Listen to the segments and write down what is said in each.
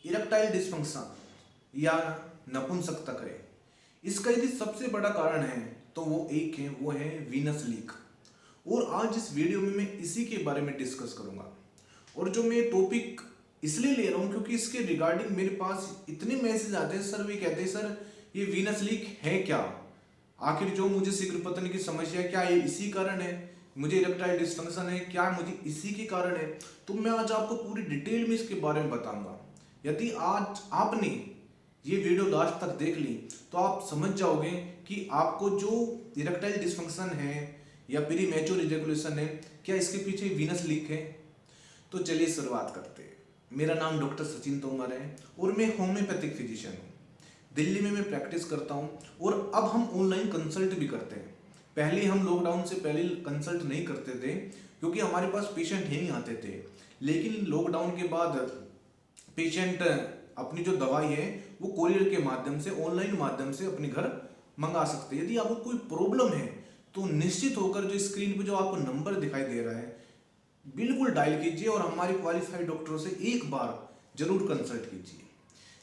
Erectile dysfunction या नपुंसकता है, इसका यदि सबसे बड़ा कारण है तो वो है वीनस लीक। और आज इस वीडियो में मैं इसी के बारे में डिस्कस करूंगा। और जो मैं टॉपिक इसलिए ले रहा हूं क्योंकि इसके रिगार्डिंग मेरे पास इतने मैसेज आते हैं, सर वे कहते हैं सर ये वीनस लीक है क्या, आखिर जो मुझे शीघ्र पतन की समस्या है क्या ये इसी कारण है, मुझे इरेक्टाइल डिस्फंक्शन है क्या मुझे इसी के कारण है। तो मैं आज आपको पूरी डिटेल में इसके बारे में बताऊंगा। यदि आज आपने ये वीडियो लास्ट तक देख ली तो आप समझ जाओगे कि आपको जो इरेक्टाइल डिस्फंक्शन है या प्री मैच्योर इजैकुलेशन है क्या इसके पीछे वीनस लीक है। तो चलिए शुरुआत करते हैं। मेरा नाम डॉक्टर सचिन तोमर है और मैं होम्योपैथिक फिजिशियन हूँ। दिल्ली में मैं प्रैक्टिस करता हूँ और अब हम ऑनलाइन कंसल्ट भी करते हैं। पहले हम लॉकडाउन से पहले कंसल्ट नहीं करते थे क्योंकि हमारे पास पेशेंट नहीं आते थे, लेकिन लॉकडाउन के बाद पेशेंट अपनी जो दवाई है वो कोरियर के माध्यम से, ऑनलाइन माध्यम से अपने घर मंगा सकते हैं। यदि आपको कोई प्रॉब्लम है तो निश्चित होकर जो स्क्रीन पे जो आपको नंबर दिखाई दे रहा है बिल्कुल डायल कीजिए और हमारे क्वालिफाइड डॉक्टरों से एक बार जरूर कंसल्ट कीजिए।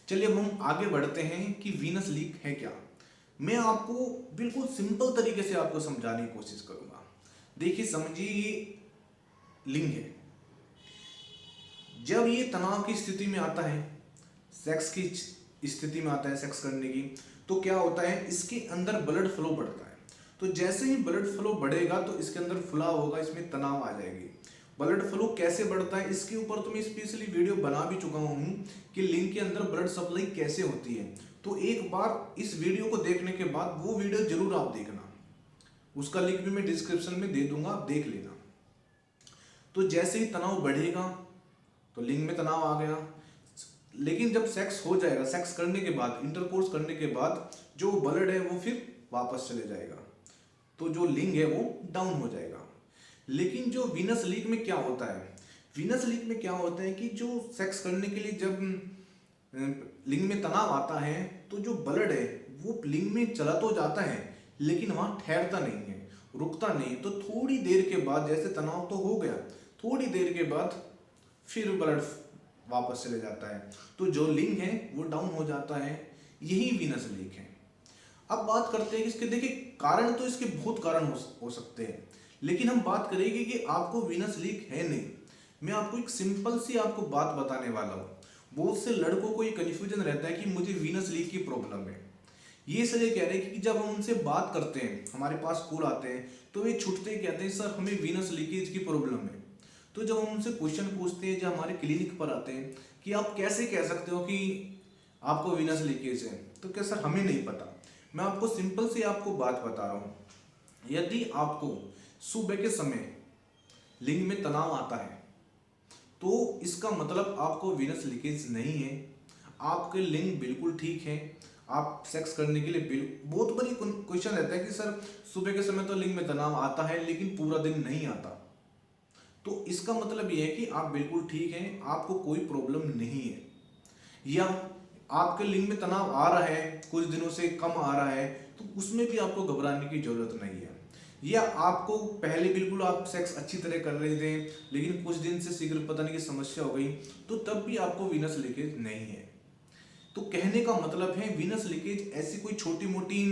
चलिए अब हम आगे बढ़ते हैं कि वीनस लीक है क्या। मैं आपको बिल्कुल सिंपल तरीके से आपको समझाने की कोशिश करूंगा। देखिए समझिए, ये लिंग है। जब ये तनाव की स्थिति में आता है, सेक्स की स्थिति में आता है, सेक्स करने की, तो क्या होता है इसके अंदर ब्लड फ्लो बढ़ता है। तो जैसे ही ब्लड फ्लो बढ़ेगा तो इसके अंदर फुलाव होगा, इसमें तनाव आ जाएगी। ब्लड फ्लो कैसे बढ़ता है इसके ऊपर तो मैं स्पेशली वीडियो बना भी चुका हूँ कि लिंग के अंदर ब्लड सप्लाई कैसे होती है। तो एक बार इस वीडियो को देखने के बाद वो वीडियो जरूर आप देखना, उसका लिंक भी मैं डिस्क्रिप्शन में दे दूंगा, आप देख लेना। तो जैसे ही तनाव बढ़ेगा तो लिंग में तनाव आ गया, लेकिन जब सेक्स हो जाएगा, सेक्स करने के बाद, इंटरकोर्स करने के बाद जो ब्लड है वो फिर वापस चले जाएगा, तो जो लिंग है वो डाउन हो जाएगा। लेकिन जो वीनस लीक में क्या होता है, वीनस लीक में क्या होता है कि जो सेक्स करने के लिए जब लिंग में तनाव आता है तो जो ब्लड है वो लिंग में चला तो जाता है लेकिन वहां ठहरता नहीं है, रुकता नहीं। तो थोड़ी देर के बाद, जैसे तनाव तो हो गया, थोड़ी देर के बाद फिर ब्लड वापस चले जाता है, तो जो लिंग है वो डाउन हो जाता है। यही वीनस लीक है। अब बात करते हैं कि इसके, देखिए कारण तो इसके बहुत कारण हो सकते हैं, लेकिन हम बात करेंगे कि आपको वीनस लीक है नहीं। मैं आपको एक सिंपल सी आपको बात बताने वाला हूँ। बहुत से लड़कों को ये कन्फ्यूजन रहता है कि मुझे वीनस लीक की प्रॉब्लम है। ये इसलिए कह रहे हैं कि जब हम उनसे बात करते हैं, हमारे पास कॉल आते हैं, तो वे छुटते ही कहते हैं सर हमें वीनस लीकेज की प्रॉब्लम है। तो जब हम उनसे क्वेश्चन पूछते हैं, जब हमारे क्लिनिक पर आते हैं कि आप कैसे कह सकते हो कि आपको वीनस लीकेज है, तो क्या सर हमें नहीं पता। मैं आपको सिंपल सी आपको बात बता रहा हूँ। यदि आपको सुबह के समय लिंग में तनाव आता है तो इसका मतलब आपको वीनस लीकेज नहीं है, आपके लिंग बिल्कुल ठीक है। आप सेक्स करने के लिए बहुत बड़ी क्वेश्चन रहता है कि सर सुबह के समय तो लिंग में तनाव आता है लेकिन पूरा दिन नहीं आता, तो इसका मतलब यह है कि आप बिल्कुल ठीक हैं, आपको कोई प्रॉब्लम नहीं है। या आपके लिंग में तनाव आ रहा है, कुछ दिनों से कम आ रहा है, तो उसमें भी आपको घबराने की जरूरत नहीं है। या आपको पहले बिल्कुल आप सेक्स अच्छी तरह कर रहे थे लेकिन कुछ दिन से शीघ्र पतन की समस्या हो गई, तो तब भी आपको वीनस लीकेज नहीं है। तो कहने का मतलब है वीनस लीकेज ऐसी कोई छोटी मोटी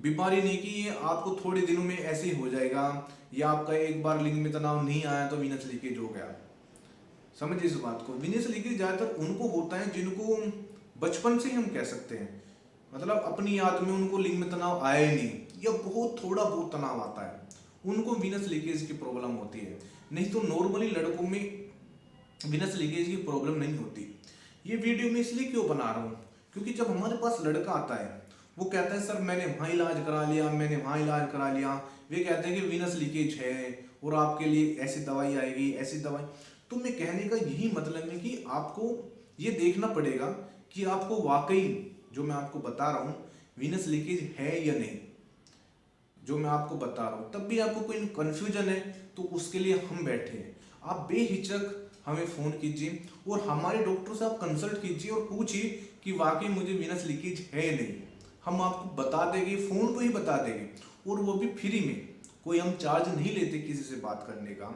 बीमारी नहीं कि ये आपको थोड़े दिनों में ऐसे ही हो जाएगा, या आपका एक बार लिंग में तनाव नहीं आया तो वीनस लीकेज हो गया। समझिए इस बात को। वीनस लीकेज ज्यादातर उनको होता है जिनको बचपन से ही हम कह सकते हैं, मतलब अपनी याद में उनको लिंग में तनाव आया ही नहीं या बहुत थोड़ा बहुत तनाव आता है, उनको वीनस लीकेज की प्रॉब्लम होती है। नहीं तो नॉर्मली लड़कों में वीनस लीकेज की प्रॉब्लम नहीं होती। ये वीडियो मैं इसलिए क्यों बना रहा हूँ, क्योंकि जब हमारे पास लड़का आता है वो कहता है सर मैंने वहाँ इलाज करा लिया, मैंने वहाँ इलाज करा लिया, वे कहते हैं कि वीनस लीकेज है और आपके लिए ऐसी दवाई आएगी, ऐसी दवाई। तो मैं कहने का यही मतलब है कि आपको ये देखना पड़ेगा कि आपको वाकई जो मैं आपको बता रहा हूँ वीनस लीकेज है या नहीं, जो मैं आपको बता रहा हूँ। तब भी आपको कोई कन्फ्यूजन है तो उसके लिए हम बैठे हैं। आप बेहिचक हमें फ़ोन कीजिए और हमारे डॉक्टर से आप कंसल्ट कीजिए और पूछिए कि वाकई मुझे वीनस लीकेज है या नहीं। हम आपको बता देंगे, फ़ोन पर ही बता देंगे, और वो भी फ्री में, कोई हम चार्ज नहीं लेते किसी से बात करने का।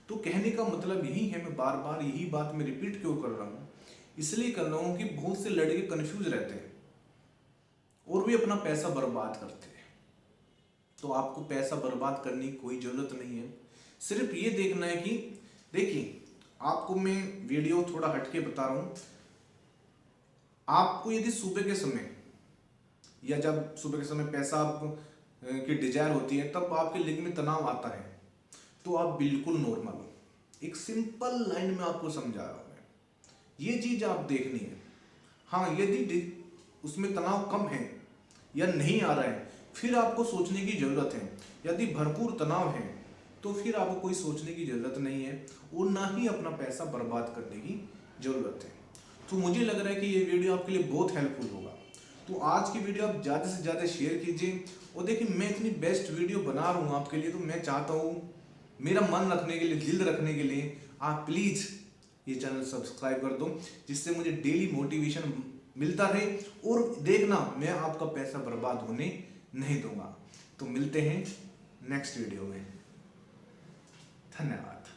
तो कहने का मतलब यही है, मैं बार बार यही बात मैं रिपीट क्यों कर रहा हूँ, इसलिए कर रहा हूँ कि बहुत से लड़के कंफ्यूज रहते हैं और भी अपना पैसा बर्बाद करते हैं। तो आपको पैसा बर्बाद करने की कोई ज़रूरत नहीं है। सिर्फ ये देखना है कि देखिए, आपको मैं वीडियो थोड़ा हटके बता रहा हूँ। आपको यदि सुबह के समय या जब सुबह के समय पैसा की डिजायर होती है तब आपके लिंग में तनाव आता है, तो आप बिल्कुल नॉर्मल हो। एक सिंपल लाइन में आपको समझा रहा हूँ मैं, ये चीज़ आप देखनी है। हाँ, यदि उसमें तनाव कम है या नहीं आ रहा है फिर आपको सोचने की ज़रूरत है। यदि भरपूर तनाव है तो फिर आपको कोई सोचने की ज़रूरत नहीं है और ना ही अपना पैसा बर्बाद करने की ज़रूरत है। तो मुझे लग रहा है कि ये वीडियो आपके लिए बहुत हेल्पफुल होगा। तो आज की वीडियो आप ज़्यादा से ज़्यादा शेयर कीजिए। और देखिए, मैं इतनी बेस्ट वीडियो बना रहा हूँ आपके लिए, तो मैं चाहता हूँ मेरा मन रखने के लिए, दिल रखने के लिए आप प्लीज़ ये चैनल सब्सक्राइब कर दो, जिससे मुझे डेली मोटिवेशन मिलता रहे। और देखना, मैं आपका पैसा बर्बाद होने नहीं दूंगा। तो मिलते हैं नेक्स्ट वीडियो में। धन्यवाद।